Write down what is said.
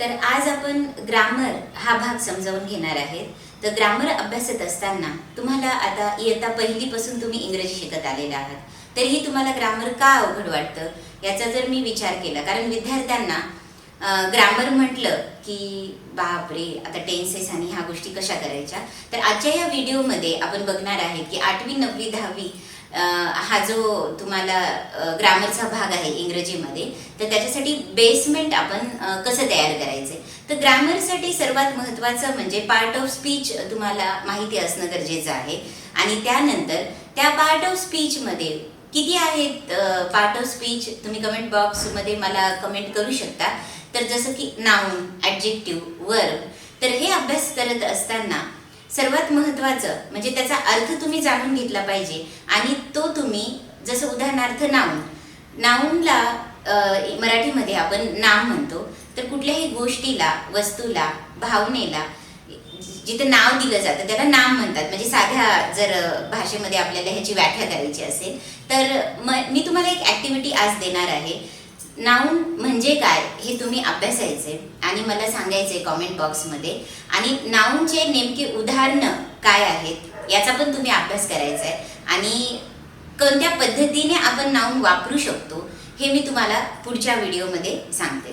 तर आज आपण ग्रामर हा भाग समजावून घेणार आहेत. तर ग्रामर अभ्यासत असताना तुम्हाला आता इयत्ता पहिलीपासून तुम्ही इंग्रजी शिकत आलेला आहात, तरीही तुम्हाला ग्रामर का अवघड वाटतं याचा जर मी विचार केला, कारण विद्यार्थ्यांना ग्रामर म्हटलं की बापरे, आता टेन्सेस आणि ह्या गोष्टी कशा करायच्या. तर आजच्या या व्हिडिओमध्ये आपण बघणार आहे की 8वी 9वी 10वी हा जो तुम्हाला ग्रामरचा भाग आहे इंग्रजीमध्ये, तर त्याच्यासाठी बेसमेंट आपण कसं तयार करायचं. तर ग्रामरसाठी सर्वात महत्त्वाचं म्हणजे पार्ट ऑफ स्पीच तुम्हाला माहिती असणं गरजेचं आहे. आणि त्यानंतर त्या पार्ट ऑफ स्पीचमध्ये किती आहेत पार्ट ऑफ स्पीच, तुम्ही कमेंट बॉक्समध्ये मला कमेंट करू शकता. तर जसं की नाउन, ॲडजेक्टिव्ह, वर्ब. तर हे अभ्यास करत असताना सर्वात महत्त्वाचं म्हणजे त्याचा अर्थ तुम्ही जाणून घेतला पाहिजे. आणि तो तुम्ही, जसं उदाहरणार्थ नाऊनला मराठीमध्ये आपण नाम म्हणतो. तर कुठल्याही गोष्टीला, वस्तूला, भावनेला जिथे नाव दिलं जातं त्याला नाम म्हणतात. म्हणजे साध्या जर भाषेमध्ये आपल्याला ह्याची व्याख्या करायची असेल तर मी तुम्हाला एक ॲक्टिव्हिटी आज देणार आहे. नाउन म्हणजे काय हे तुम्ही अभ्यासायचे आणि मला सांगायचे कॉमेंट बॉक्समध्ये. आणि नाउनचे नेमके उदाहरणं काय आहेत याचा पण तुम्ही अभ्यास करायचा आहे. आणि कोणत्या पद्धतीने आपण नाउन वापरू शकतो हे मी तुम्हाला पुढच्या व्हिडिओमध्ये सांगते.